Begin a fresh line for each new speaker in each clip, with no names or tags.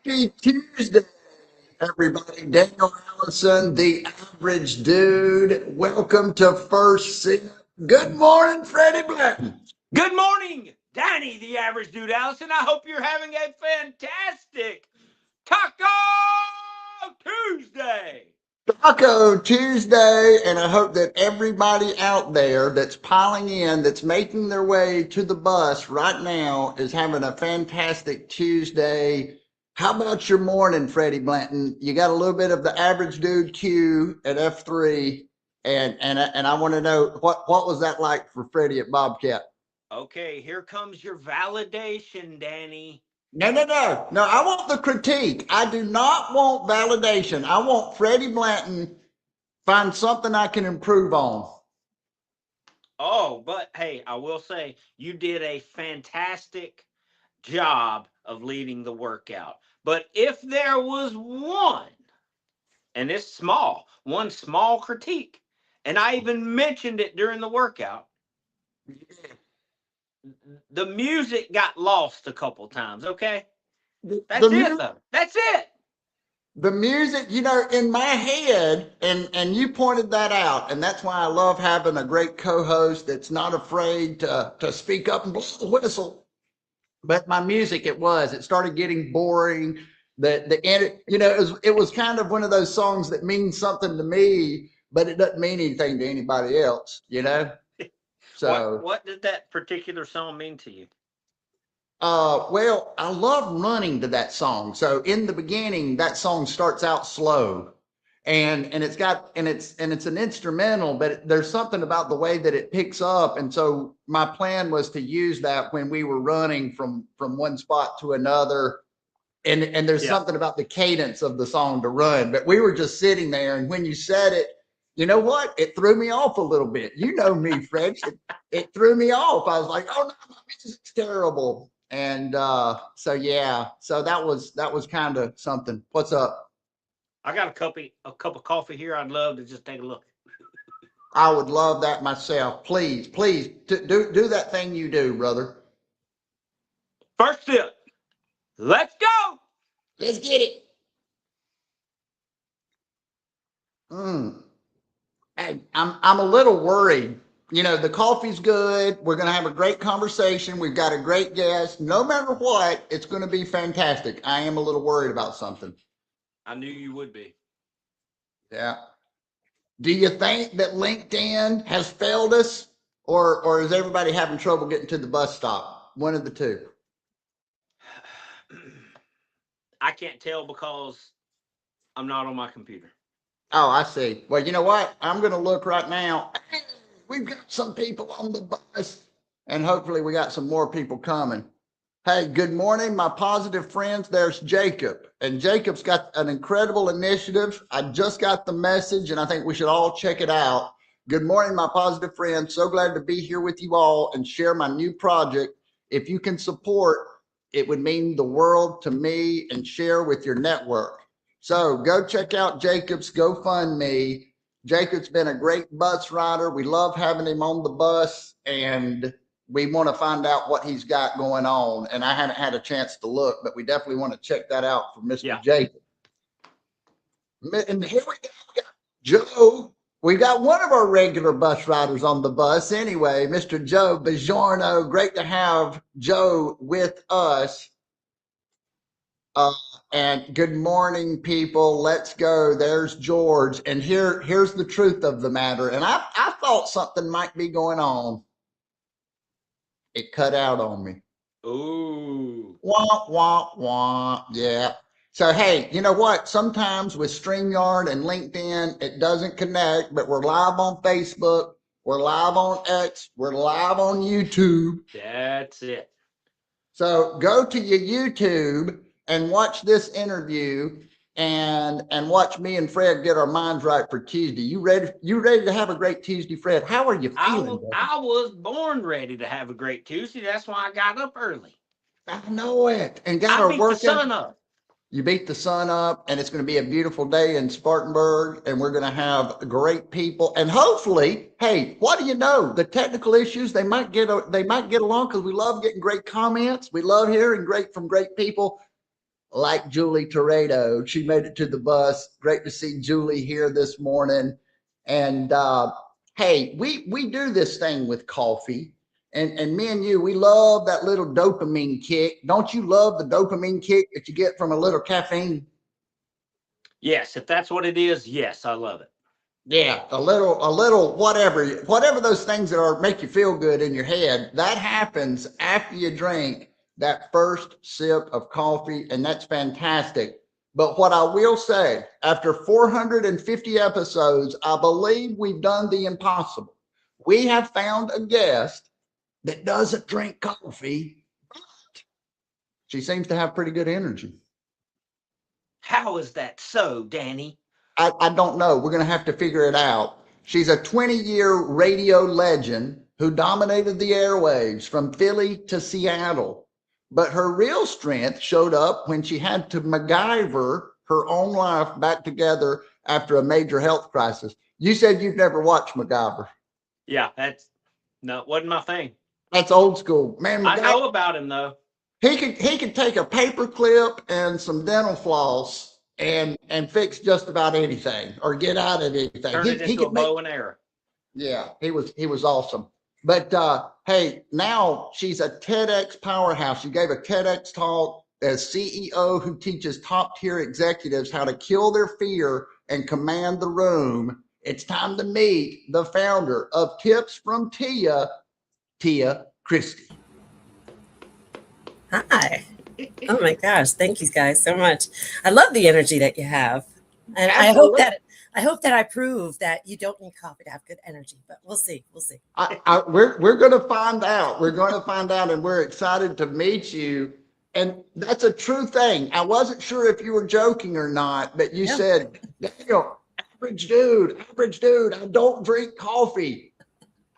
Happy Tuesday, everybody. Daniel Allison, the average dude. Welcome to First Sip. Good morning, Freddie Blanton.
Good morning, Danny, the average dude, Allison. I hope you're having a fantastic Taco Tuesday.
Taco Tuesday, and I hope that everybody out there that's piling in, that's making their way to the bus right now, is having a fantastic Tuesday. How about your morning, Freddie Blanton? You got a little bit of the average dude Q at F3, and I want to know what was that like for Freddie at Bobcat?
Okay, here comes your validation, Danny.
No, no, no, no. I want the critique. I do not want validation. I want Freddie Blanton find something I can improve on.
Oh, but hey, I will say you did a fantastic job of leading the workout. But if there was and it's small, one small critique, and I even mentioned it during the workout, the music got lost a couple times. Okay,
The
that's
mu-
it though. That's it.
the music, in my head, and you pointed that out, and that's why I love having a great co-host that's not afraid to speak up and blow the whistle. But my music, it started getting boring. The end, it was kind of one of those songs that means something to me, but it doesn't mean anything to anybody else.
What
So
what did that particular song mean to you?
well, I love running to that song. So in the beginning, that song starts out slow, and it's an instrumental, but there's something about the way that it picks up. And so my plan was to use that when we were running from one spot to another. And there's
Yeah.
something about the cadence of the song to run. But we were just sitting there, and when you said it, you know what? It threw me off a little bit. You know me, Fred. It threw me off. I was like, oh no, my music's terrible. And so yeah, so that was kind of something. What's up?
I got a cup of coffee here. I'd love to just take a look.
I would love that myself. Please, please do that thing you do, brother.
First sip. Let's go.
Let's get it. Mm. Hey, I'm a little worried. The coffee's good. We're gonna have a great conversation. We've got a great guest. No matter what, it's gonna be fantastic. I am a little worried about something.
I knew you would be.
Yeah. Do you think that LinkedIn has failed us, or is everybody having trouble getting to the bus stop? One of the two.
I can't tell because I'm not on my computer.
Oh, I see. Well, you know what? I'm gonna look right now. We've got some people on the bus, and hopefully we got some more people coming. Hey, good morning, my positive friends. There's Jacob, and Jacob's got an incredible initiative. I just got the message, and I think we should all check it out. Good morning, my positive friends. So glad to be here with you all and share my new project. If you can support, it would mean the world to me, and share with your network. So go check out Jacob's GoFundMe. Jacob's been a great bus rider. We love having him on the bus, and we want to find out what he's got going on. And I haven't had a chance to look, but we definitely want to check that out for Mr.
Yeah.
Jacob. And here we go. We got Joe. We got one of our regular bus riders on the bus anyway, Mr. Joe Bajorno. Great to have Joe with us. Uh, and good morning, people. Let's go. There's George. And here's the truth of the matter. And I thought something might be going on. It cut out on me.
Ooh.
Wah, wah, wah. Yeah. So, hey, you know what? Sometimes with StreamYard and LinkedIn, it doesn't connect, but we're live on Facebook. We're live on X. We're live on YouTube.
That's it.
So go to your YouTube and watch this interview, and watch me and Fred get our minds right for Tuesday. You ready to have a great Tuesday, Fred? How are you
I
feeling,
was,
brother?
I was born ready to have a great Tuesday. That's why I got up early.
I know it. And got
I
our
beat the
workout.
sun up.
You beat the sun up, and it's going to be a beautiful day in Spartanburg, and we're going to have great people. And hopefully, hey, what do you know? The technical issues, they might get along, because we love getting great comments. We love hearing great from great people. like Julie Toredo. She made it to the bus. Great to see Julie here this morning. And hey, we do this thing with coffee. And me and you, we love that little dopamine kick. Don't you love the dopamine kick that you get from a little caffeine?
Yes, if that's what it is, yes, I love it.
Yeah, a little, whatever those things that are make you feel good in your head, that happens after you drink that first sip of coffee, and that's fantastic. But what I will say, after 450 episodes, I believe we've done the impossible. We have found a guest that doesn't drink coffee. She seems to have pretty good energy.
How is that so, Danny?
I don't know. We're going to have to figure it out. She's a 20-year radio legend who dominated the airwaves from Philly to Seattle. But her real strength showed up when she had to MacGyver her own life back together after a major health crisis. You said you've never watched MacGyver.
Yeah, that's no, wasn't my thing.
That's old school. Man,
I
MacGyver,
know about him though.
he could take a paper clip and some dental floss and fix just about anything or get out of anything.
Turn it
He
into a
could make
bow and arrow.
Yeah, he was awesome. But hey, now she's a TEDx powerhouse. She gave a TEDx talk as CEO who teaches top tier executives how to kill their fear and command the room. It's time to meet the founder of Tips from Tia Cristy.
Hi. Oh my gosh. Thank you guys so much. I love the energy that you have. And
Absolutely.
I hope that I prove that you don't need coffee to have good energy, but we'll see. We'll see.
We're going to find out. We're going to find out, and we're excited to meet you. And that's a true thing. I wasn't sure if you were joking or not, but you
Yeah.
said, Daniel, average dude, I don't drink coffee.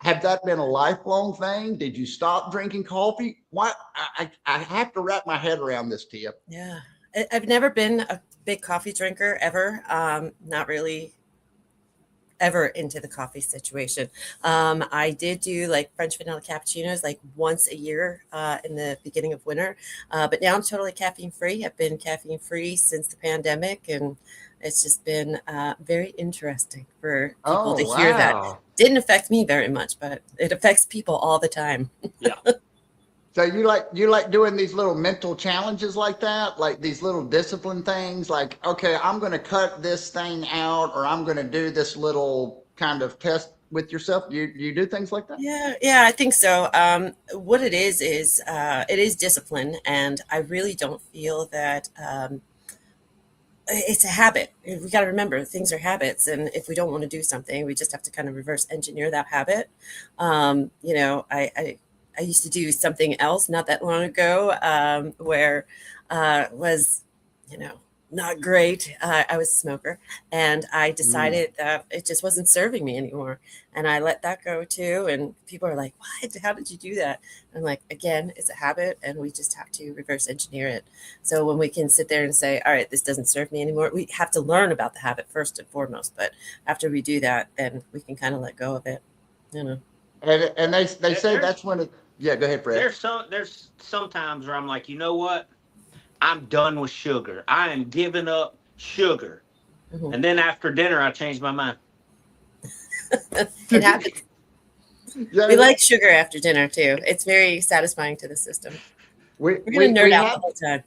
Have that been a lifelong thing? Did you stop drinking coffee? Why? I have to wrap my head around this, Tia.
Yeah. I've never been a big coffee drinker ever. Not really ever into the coffee situation. I did do like French vanilla cappuccinos like once a year in the beginning of winter, but now I'm totally caffeine free. I've been caffeine free since the pandemic, and it's just been very interesting for people to
Oh,
hear that.
wow.
Didn't affect me very much, but it affects people all the time.
Yeah.
So you like doing these little mental challenges like that, like these little discipline things, like, okay, I'm going to cut this thing out, or I'm going to do this little kind of test with yourself. You do things like that?
Yeah, I think so. What it is it is discipline, and I really don't feel that it's a habit. We got to remember things are habits, and if we don't want to do something, we just have to kind of reverse engineer that habit. I used to do something else not that long ago where was you know not great. I was a smoker, and I
Mm.
decided that it just wasn't serving me anymore, and I let that go too. And people are like, "What? How did you do that?" I'm like, again, it's a habit, and we just have to reverse engineer it. So when we can sit there and say, all right, this doesn't serve me anymore, we have to learn about the habit first and foremost. But after we do that, then we can kind of let go of it, you know.
And they say
There's
that's when it. Yeah, go ahead, Fred.
there's some times where I'm like, you know what? I'm done with sugar. I am giving up sugar.
Mhm.
And then after dinner, I change my mind.
It happens.
Yeah,
We like sugar after dinner too. It's very satisfying to the system.
we
We're gonna
we
nerd
we
out the
have
whole time.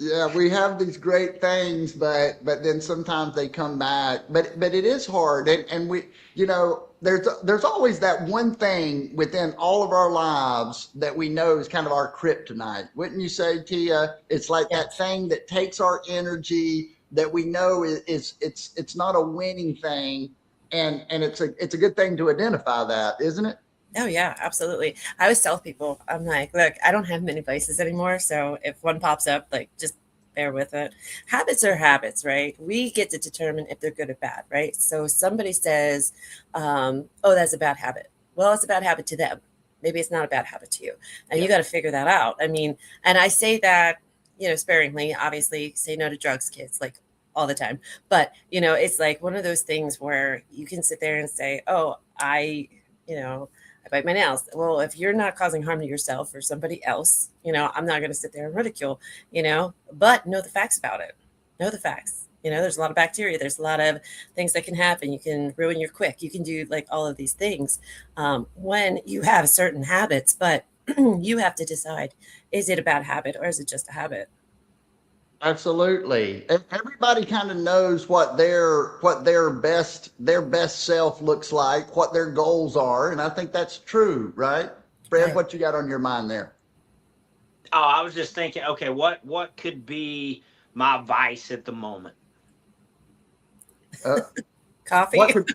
Yeah, we have these great things, but then sometimes they come back. But it is hard, and we, there's always that one thing within all of our lives that we know is kind of our kryptonite. Wouldn't you say, Tia? It's like
Yeah.
that thing that takes our energy that we know it's not a winning thing, and it's a good thing to identify that, isn't it?
Oh yeah, absolutely. I always tell people, I'm like, look, I don't have many vices anymore, so if one pops up, like just bear with it. Habits are habits, right? We get to determine if they're good or bad, right? So somebody says, oh, that's a bad habit. Well, it's a bad habit to them. Maybe it's not a bad habit to you. And
Yeah.
you got to figure that out. I mean, and I say that, sparingly, obviously, say no to drugs, kids, like all the time. But, it's like one of those things where you can sit there and say, oh, you know, I bite my nails. Well, if you're not causing harm to yourself or somebody else, I'm not going to sit there and ridicule, but know the facts about it. Know the facts. There's a lot of bacteria. There's a lot of things that can happen. You can ruin your quick. You can do like all of these things when you have certain habits, but you have to decide, is it a bad habit or is it just a habit?
Absolutely. Everybody kind of knows what their best self looks like, what their goals are, and I think that's true, right? Fred,
Right.
what you got on your mind there?
Oh, I was just thinking, okay, what could be my vice at the moment?
Uh,
Coffee?
what could,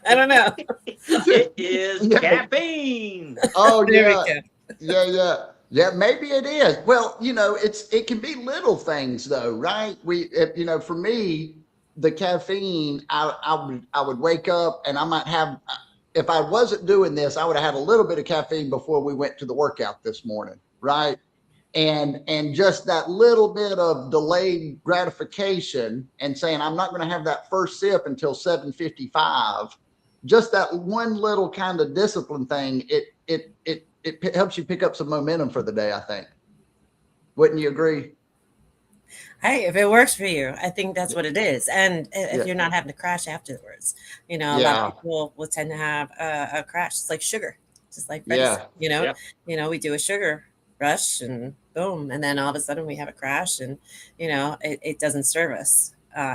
I don't know.
It is
yeah.
caffeine.
Oh
There we
yeah.
go.
Yeah. Yeah, maybe it is. Well, it can be little things though, right? For me, the caffeine, I would wake up and I might have, if I wasn't doing this, I would have had a little bit of caffeine before we went to the workout this morning, right? And just that little bit of delayed gratification and saying I'm not going to have that first sip until 7:55, just that one little kind of discipline thing, it helps you pick up some momentum for the day, I think. Wouldn't you agree?
Hey, if it works for you, I think that's what it is. And if
Yeah.
you're not having to crash afterwards, a lot of
Yeah.
people will tend to have a crash. It's like sugar, just like Freddie said,
Yeah.
Yep.
we do a sugar rush and boom, and then all of a sudden we have a crash, and it doesn't serve us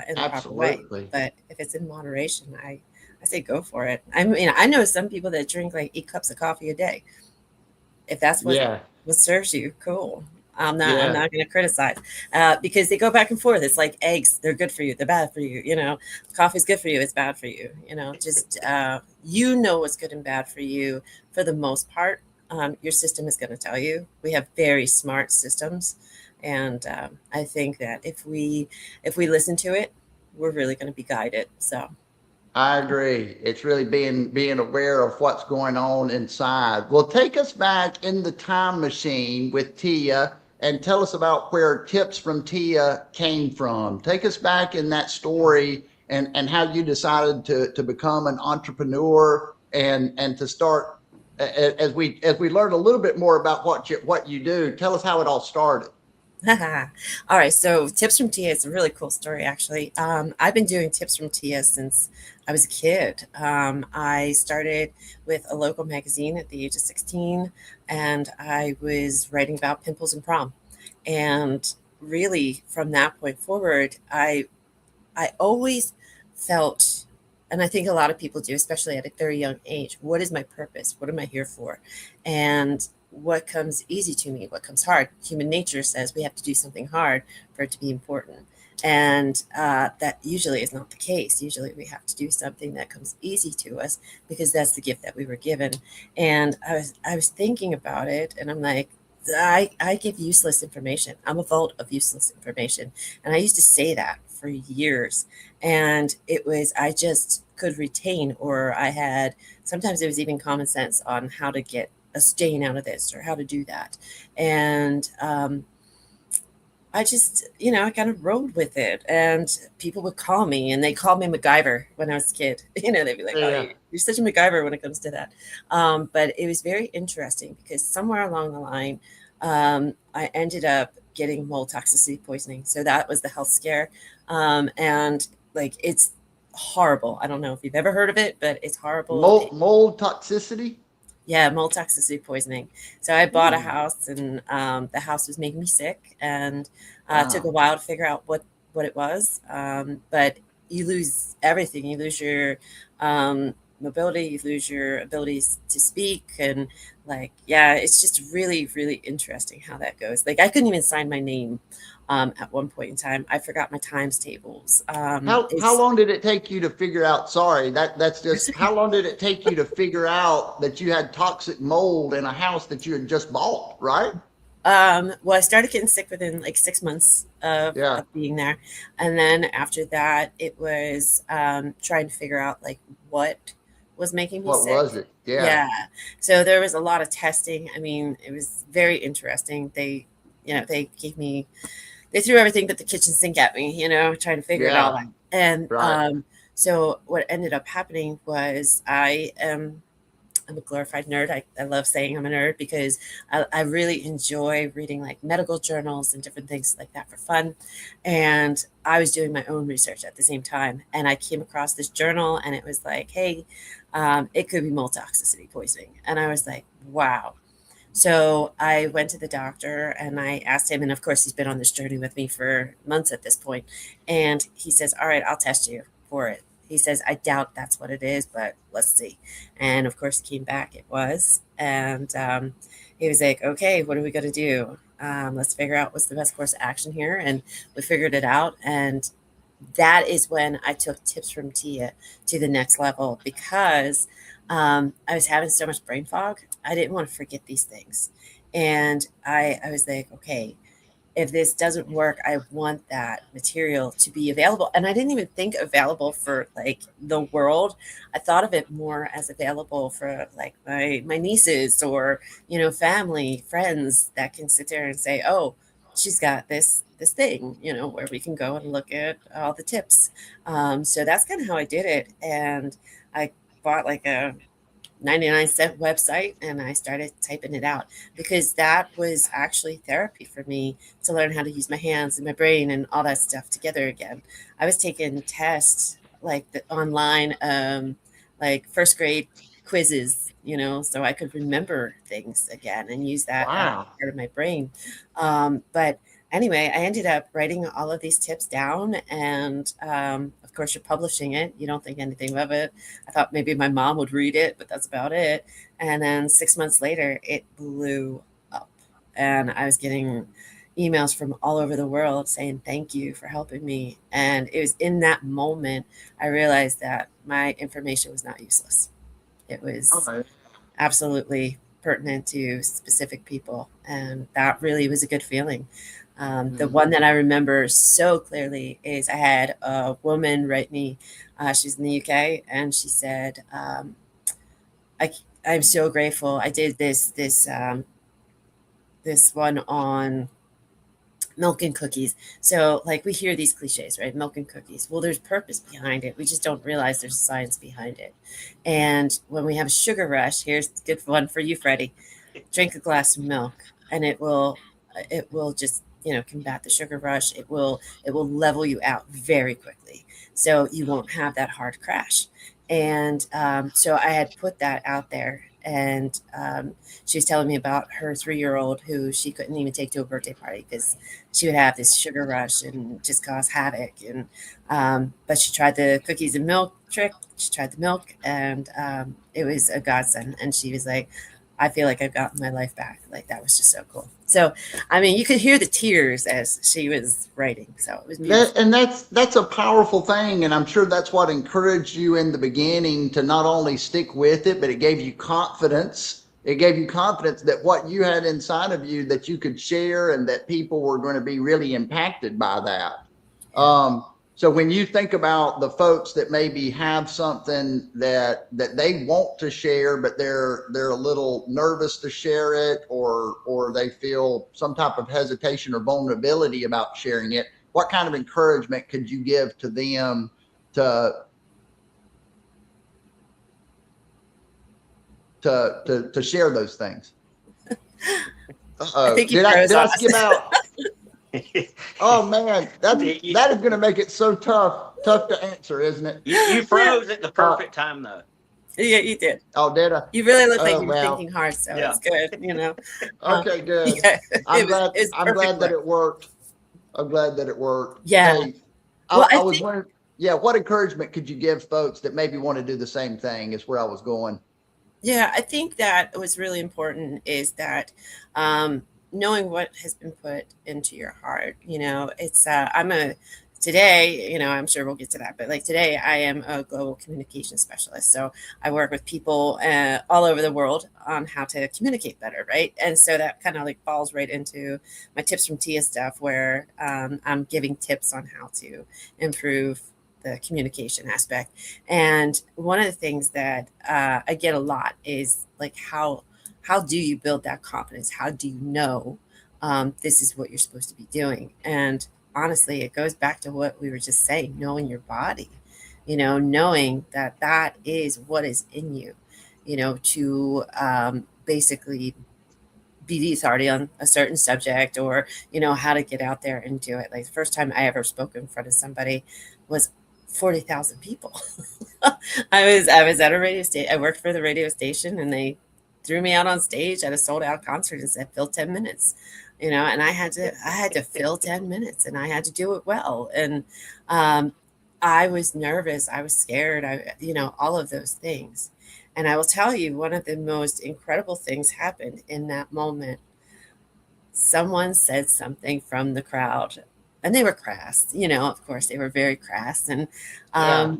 in the proper way.
Absolutely.
But if it's in moderation, I say go for it. I mean, I know some people that drink like 8 cups of coffee a day. If that's
Yeah.
what serves you, cool. I'm
Yeah.
not going to criticize because they go back and forth. It's like eggs; they're good for you, they're bad for you. Coffee's good for you, it's bad for you. Just what's good and bad for you for the most part. Your system is going to tell you. We have very smart systems, and I think that if we listen to it, we're really going to be guided. So
I agree. It's really being aware of what's going on inside. Well, take us back in the time machine with Tia and tell us about where tips from Tia came from. Take us back in that story and how you decided to become an entrepreneur and to start as we learn a little bit more about what you do. Tell us how it all started.
all right, so Tips from Tia is a really cool story, actually. I've been doing Tips from Tia since I was a kid. I started with a local magazine at the age of 16, and I was writing about pimples and prom. And really, from that point forward, I always felt, and I think a lot of people do, especially at a very young age, what is my purpose? What am I here for? And what comes easy to me? What comes hard? Human nature says we have to do something hard for it to be important. And that usually is not the case. Usually we have to do something that comes easy to us because that's the gift that we were given. And I was thinking about it, and I'm like, I give useless information. I'm a vault of useless information. And I used to say that for years. And it was, I just could retain, or I had, sometimes it was even common sense on how to get a stain out of this or how to do that. And I just, I kind of rode with it. And people would call me, and they called me MacGyver when I was a kid. They'd be like, oh,
Yeah.
you're such a MacGyver when it comes to that. But it was very interesting because somewhere along the line, I ended up getting mold toxicity poisoning. So that was the health scare. And like, it's horrible. I don't know if you've ever heard of it, but it's horrible.
Mold toxicity.
Yeah, mold toxicity poisoning. So I bought a
Ooh.
house, and the house was making me sick, and it took a
Wow.
while to figure out what it was. But you lose everything. You lose your mobility. You lose your abilities to speak, and like, yeah, it's just really, really interesting how that goes. Like, I couldn't even sign my name at one point in time. I forgot my times tables.
How long did it take you to figure out? Sorry, that's
It's
just
okay.
how long did it take you to figure out that you had toxic mold in a house that you had just bought, right?
Well, I started getting sick within like 6 months
Yeah.
of being there. And then after that, it was trying to figure out like what was making me
What
sick.
was it? Yeah.
Yeah. So there was a lot of testing. I mean, it was very interesting. They gave me, they threw everything but the kitchen sink at me, trying to figure it all
Yeah.
out. And
Right.
so what ended up happening was I'm a glorified nerd. I love saying I'm a nerd because I really enjoy reading like medical journals and different things like that for fun. And I was doing my own research at the same time. And I came across this journal and it was like, hey, it could be multoxicity poisoning. And I was like, wow. So I went to the doctor and I asked him, and of course, he's been on this journey with me for months at this point. And he says, all right, I'll test you for it. He says, I doubt that's what it is, but let's see. And of course, it came back, it was. And he was like, okay, what are we going to do? Let's figure out what's the best course of action here. And we figured it out. And that is when I took tips from Tia to the next level because I was having so much brain fog. I didn't want to forget these things. And I was like, okay, if this doesn't work, I want that material to be available. And I didn't even think available for like the world. I thought of it more as available for like my nieces or, family, friends that can sit there and say, oh, she's got this thing, where we can go and look at all the tips. So that's kind of how I did it. And I bought like a 99-cent website and I started typing it out because that was actually therapy for me to learn how to use my hands and my brain and all that stuff together again. I was taking tests like the online, like first grade quizzes, so I could remember things again and use that as
Wow.
part of my brain. But anyway, I ended up writing all of these tips down and of course you're publishing it. You don't think anything of it. I thought maybe my mom would read it, but that's about it. And then 6 months later, it blew up. And I was getting emails from all over the world saying, thank you for helping me. And it was in that moment I realized that my information was not useless. It
All
was
right.
absolutely pertinent to specific people. And that really was a good feeling. The one that I remember so clearly is I had a woman write me. She's in the UK, and she said, I'm so grateful. I did this one on milk and cookies. So, like, we hear these cliches, right? Milk and cookies. Well, there's purpose behind it. We just don't realize there's science behind it. And when we have a sugar rush, here's a good one for you, Freddie. Drink a glass of milk, and it will just combat the sugar rush. It will level you out very quickly, so you won't have that hard crash. And so I had put that out there, and she was telling me about her 3-year-old who she couldn't even take to a birthday party because she would have this sugar rush and just cause havoc. And but she tried the cookies and milk trick. She tried the milk, and it was a godsend. And she was like, I feel like I've gotten my life back. Like, that was just so cool. So, I mean, you could hear the tears as she was writing. So it was beautiful.
And that's a powerful thing, and I'm sure that's what encouraged you in the beginning to not only stick with it, but it gave you confidence. It gave you confidence that what you had inside of you that you could share, and that people were going to be really impacted by that. So when you think about the folks that maybe have something that they want to share, but they're a little nervous to share it, or they feel some type of hesitation or vulnerability about sharing it, what kind of encouragement could you give to them to share those things?
I think you
Did I
froze
skip
us.
out? Oh man, that is going to make it so tough to answer, isn't it?
You froze at the perfect time, though.
Yeah, you did.
Oh, did I?
You really look like
Oh,
you were
well.
thinking hard, so
Yeah.
it's good.
Okay, good.
Yeah,
I'm
it was
glad
perfect
that
work.
it worked. I'm glad that it worked.
Yeah.
Hey,
Well,
I
I
was
think
wondering, yeah, what encouragement could you give folks that maybe want to do the same thing, is where I was going.
Yeah, I think that was really important is that knowing what has been put into your heart. It's today, I'm sure we'll get to that, but like today, I am a global communication specialist. So I work with people all over the world on how to communicate better, right? And so that kind of like falls right into my tips from Tia stuff, where I'm giving tips on how to improve the communication aspect. And one of the things that I get a lot is like, how do you build that confidence? How do you know this is what you're supposed to be doing? And honestly, it goes back to what we were just saying, knowing your body, knowing that that is what is in you. to basically be the authority on a certain subject, or how to get out there and do it. Like the first time I ever spoke in front of somebody was 40,000 people. I was at a radio station. I worked for the radio station, and they threw me out on stage at a sold out concert and said, "Fill 10 minutes," and I had to fill 10 minutes, and I had to do it well. And I was nervous. I was scared. All of those things. And I will tell you, one of the most incredible things happened in that moment. Someone said something from the crowd, and they were crass. Of course, they were very crass. And,
Yeah.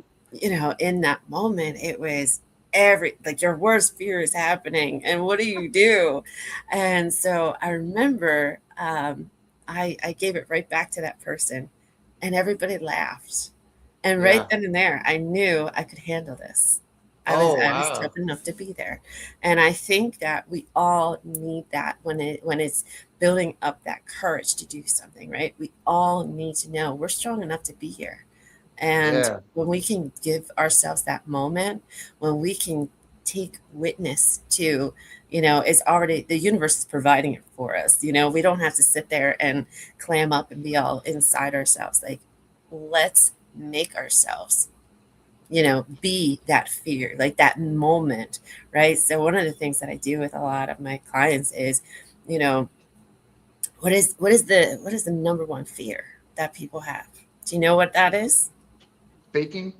in that moment, it was like your worst fear is happening. And what do you do? And so I remember I gave it right back to that person, and everybody laughed. And right
Yeah.
then and there, I knew I could handle this.
Oh,
I was
wow.
tough enough to be there. And I think that we all need that when it's building up that courage to do something, right? We all need to know we're strong enough to be here. And
Yeah.
when we can give ourselves that moment, when we can take witness to, it's already, the universe is providing it for us. We don't have to sit there and clam up and be all inside ourselves. Like, let's make ourselves be that fear, like that moment, right? So one of the things that I do with a lot of my clients is, you know, what is the number one fear that people have? Do you know what that is?
Speaking.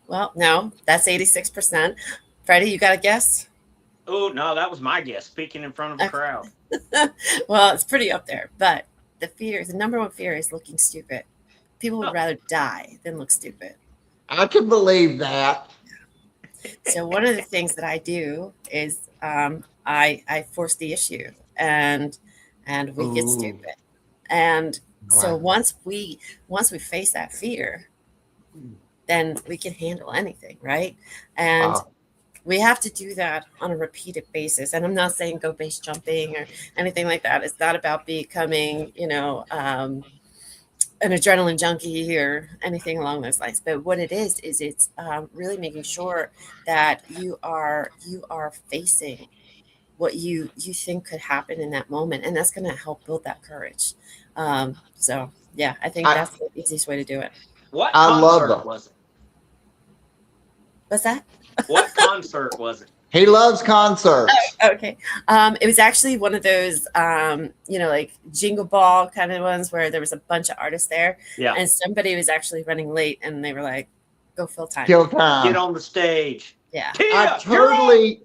Well, no, that's 86%. Freddie, you got a guess?
Oh no, that was my guess. Speaking in front of a
Okay.
crowd.
Well, it's pretty up there, but the number one fear is looking stupid. People would
Oh,
rather die than look stupid.
I can believe that.
So one of the things that I do is I force the issue, and we get
Ooh,
stupid. And so
wow.
once we face that fear, then we can handle anything, right? And
Wow.
we have to do that on a repeated basis. And I'm not saying go base jumping or anything like that. It's not about becoming, an adrenaline junkie or anything along those lines. But what it is it's really making sure that you are facing what you think could happen in that moment, and that's going to help build that courage. So yeah, I think
I
that's the easiest way to do it.
what
I love
concert
that.
was it?
What's that?
What concert was it?
He loves concerts.
Okay. It was actually one of those, like jingle ball kind of ones where there was a bunch of artists there,
Yeah.
and somebody was actually running late, and they were like, "Go fill time."
Kill
Get
time.
on the stage.
Yeah.
I
Tia, you're up.
totally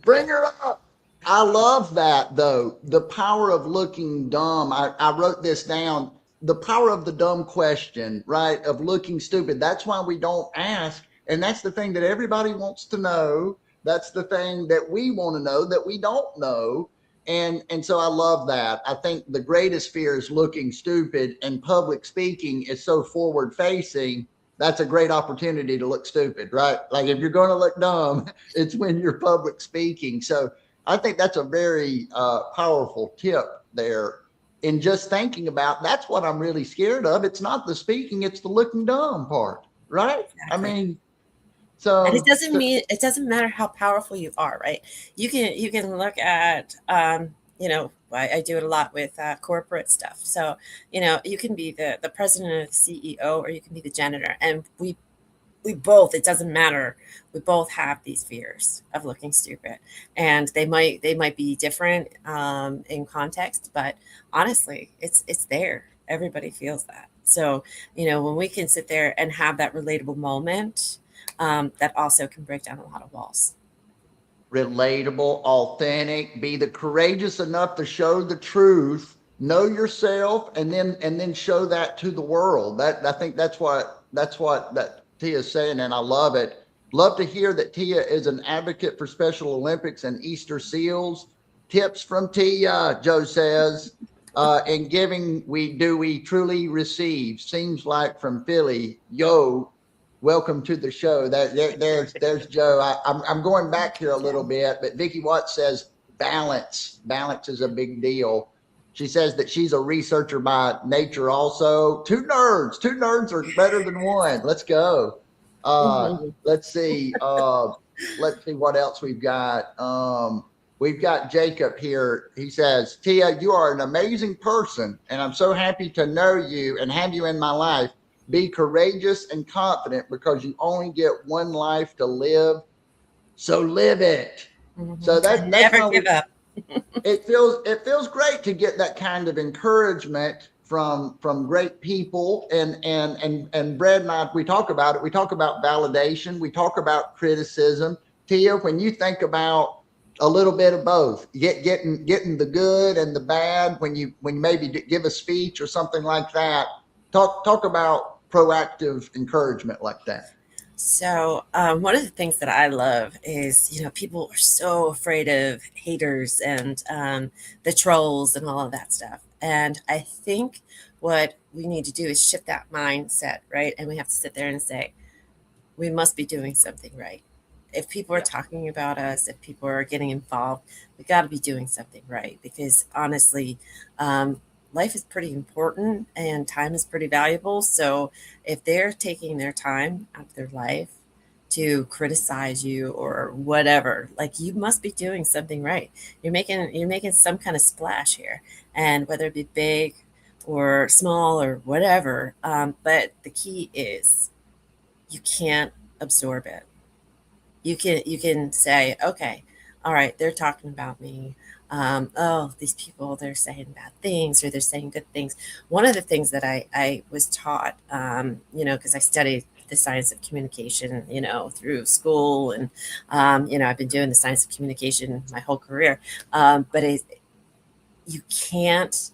bring her up. I love that though. The power of looking dumb. I wrote this down. The power of the dumb question, right? Of looking stupid. That's why we don't ask. And that's the thing that everybody wants to know. That's the thing that we want to know that we don't know. And so I love that. I think the greatest fear is looking stupid, and public speaking is so forward facing. That's a great opportunity to look stupid, right? Like if you're going to look dumb, it's when you're public speaking. So I think that's a very powerful tip there. In just thinking about that's what I'm really scared of. It's not the speaking, it's the looking dumb part, right? I
Exactly.
mean,
And it
so,
doesn't mean it doesn't matter how powerful you are, right? You can look at I do it a lot with corporate stuff. So you can be the president or the CEO, or you can be the janitor, and we both, it doesn't matter, we both have these fears of looking stupid, and they might be different in context, but honestly it's there. Everybody feels that. So when we can sit there and have that relatable moment, that also can break down a lot of walls.
relatable, authentic, be the courageous enough to show the truth, know yourself, and then show that to the world. That I think that's what that Tia is saying, and I love it. Love to hear that Tia is an advocate for Special Olympics and Easter seals. Tips from Tia, Joe says. In giving, we truly receive. Seems like from Philly. Yo, welcome to the show. There's Joe. I'm going back here a little bit, but Vicky Watts says balance. Balance is a big deal. She says that she's a researcher by nature also. Two nerds. Two nerds are better than one. Let's go.
Mhm.
Let's see. let's see what else we've got. We've got Jacob here. He says, Tia, you are an amazing person, and I'm so happy to know you and have you in my life. Be courageous and confident because you only get one life to live. So live it. So
And
that's
never
how
give up.
it feels great to get that kind of encouragement from great people. And Brad and I, we talk about it. We talk about validation. We talk about criticism. Tia, when you think about a little bit of both, getting the good and the bad, when you maybe give a speech or something like that, talk about proactive encouragement like that.
So, one of the things that I love is, people are so afraid of haters and the trolls and all of that stuff. And I think what we need to do is shift that mindset, right? And we have to sit there and say, we must be doing something right. If people are
Yeah.
talking about us, if people are getting involved, we got to be doing something right. Because honestly, life is pretty important and time is pretty valuable. So if they're taking their time out of their life to criticize you or whatever, like, you must be doing something right. You're making some kind of splash here, and whether it be big or small or whatever. But the key is you can't absorb it. You can say, okay, all right, they're talking about me. Oh, these people, they're saying bad things or they're saying good things. One of the things that I was taught, because I studied the science of communication, through school, and I've been doing the science of communication my whole career. But you can't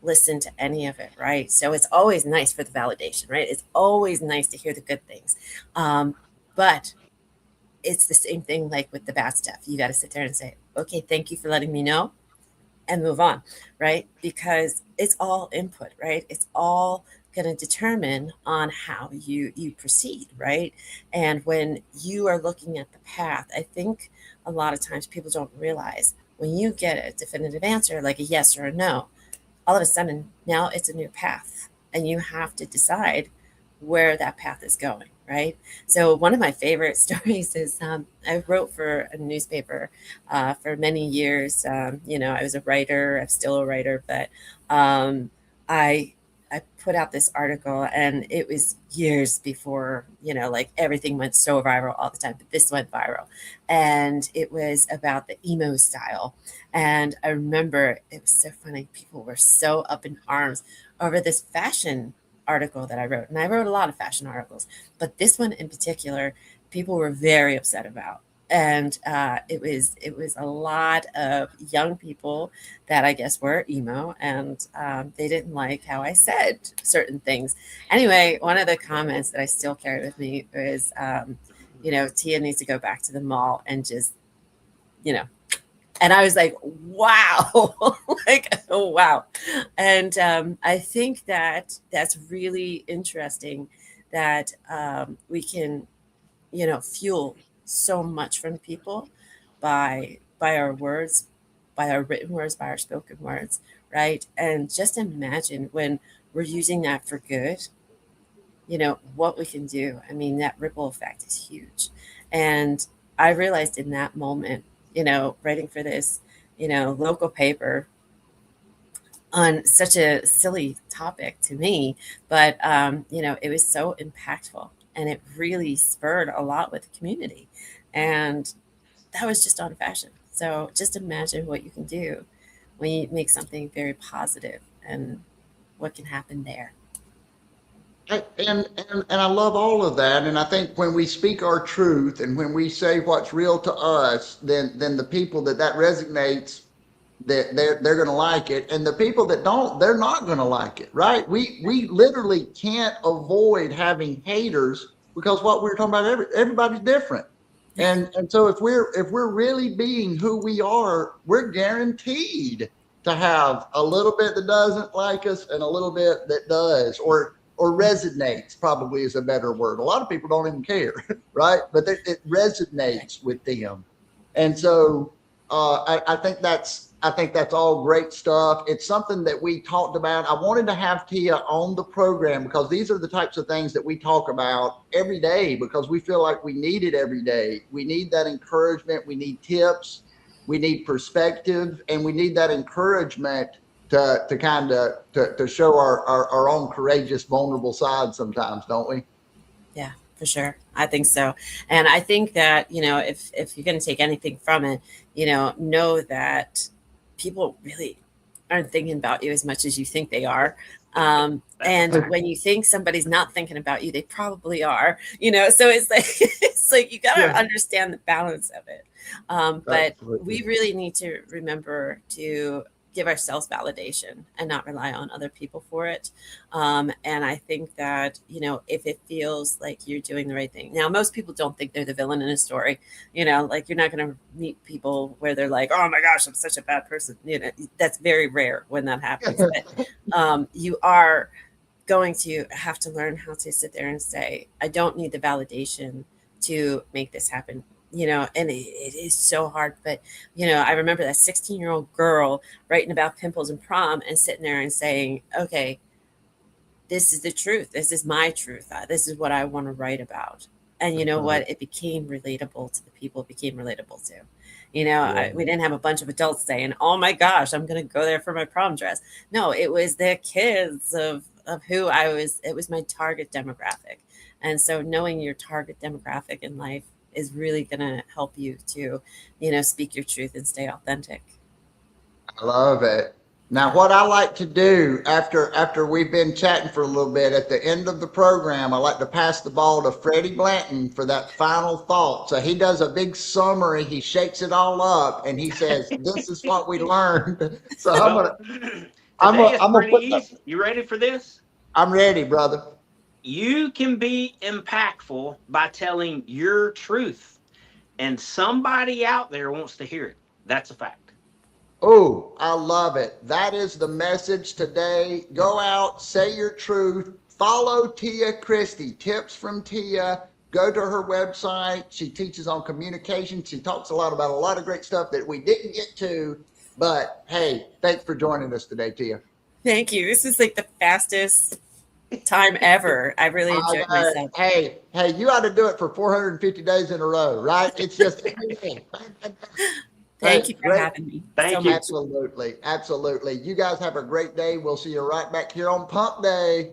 listen to any of it, right? So it's always nice for the validation, right? It's always nice to hear the good things. But it's the same thing like with the bad stuff. You got to sit there and say, okay, thank you for letting me know, and move on, right? Because it's all input, right? It's all going to determine on how you proceed, right? And when you are looking at the path, I think a lot of times people don't realize when you get a definitive answer, like a yes or a no, all of a sudden now it's a new path, and you have to decide where that path is going, right? So one of my favorite stories is, I wrote for a newspaper for many years. I was a writer. I'm still a writer, but I I put out this article, and it was years before, like, everything went so viral all the time, but this went viral. And it was about the emo style. And I remember it was so funny. People were so up in arms over this fashion article that I wrote. And I wrote a lot of fashion articles, but this one in particular, people were very upset about. And it was a lot of young people that I guess were emo, and they didn't like how I said certain things. Anyway, one of the comments that I still carry with me is, Tia needs to go back to the mall and just, and I was like, wow, like, oh, wow. And I think that that's really interesting that we can, fuel so much from people by our words, by our written words, by our spoken words, right? And just imagine when we're using that for good, what we can do. I mean, that ripple effect is huge. And I realized in that moment, writing for this, local paper on such a silly topic to me, but it was so impactful, and it really spurred a lot with the community. And that was just on fashion. So just imagine what you can do when you make something very positive and what can happen there.
And I love all of that. And I think when we speak our truth and when we say what's real to us, then the people that resonates, that they're going to like it, and the people that don't, they're not going to like it, right? We literally can't avoid having haters because what we're talking about, everybody's different. And so if we're really being who we are, we're guaranteed to have a little bit that doesn't like us and a little bit that does, or resonates, probably is a better word. A lot of people don't even care, right? But it resonates with them. And so I think I think that's all great stuff. It's something that we talked about. I wanted to have Tia on the program because these are the types of things that we talk about every day because we feel like we need it every day. We need that encouragement. We need tips. We need perspective, and we need that encouragement to kind of to show our own courageous, vulnerable side sometimes, don't we?
Yeah, for sure. I think so. And I think that, if you're going to take anything from it, know that people really aren't thinking about you as much as you think they are. And when you think somebody's not thinking about you, they probably are, so it's like, it's like, you got to understand the balance of it. But
Absolutely.
we really need to remember to give ourselves validation and not rely on other people for it. And I think that, if it feels like you're doing the right thing. Now, most people don't think they're the villain in a story, like you're not going to meet people where they're like, oh my gosh, I'm such a bad person. That's very rare when that happens. But you are going to have to learn how to sit there and say, I don't need the validation to make this happen. And it is so hard. But, I remember that 16-year-old girl writing about pimples and prom and sitting there and saying, okay, this is the truth. This is my truth. This is what I want to write about. And you know what? It became relatable to the people it became relatable to. We didn't have a bunch of adults saying, oh my gosh, I'm going to go there for my prom dress. No, it was the kids of who I was. It was my target demographic. And so knowing your target demographic in life is really going to help you to, speak your truth and stay authentic.
I love it. Now, what I like to do after we've been chatting for a little bit, at the end of the program, I like to pass the ball to Freddie Blanton for that final thought. So he does a big summary, he shakes it all up, and he says, "This is what we learned." So I'm gonna put
easy. You ready for this?
I'm ready, brother.
You can be impactful by telling your truth, and somebody out there wants to hear it. That's a fact.
Oh, I love it. That is the message today. Go out, say your truth, follow Tia Cristy, tips from Tia. Go to her website. She teaches on communication. She talks a lot about a lot of great stuff that we didn't get to. But hey, thanks for joining us today, Tia.
Thank you. This is like the fastest time ever. I really enjoyed myself.
Hey, you ought to do it for 450 days in a row, right? It's just
Thank you for having me.
Thank you.
Absolutely. You guys have a great day. We'll see you right back here on Pump Day.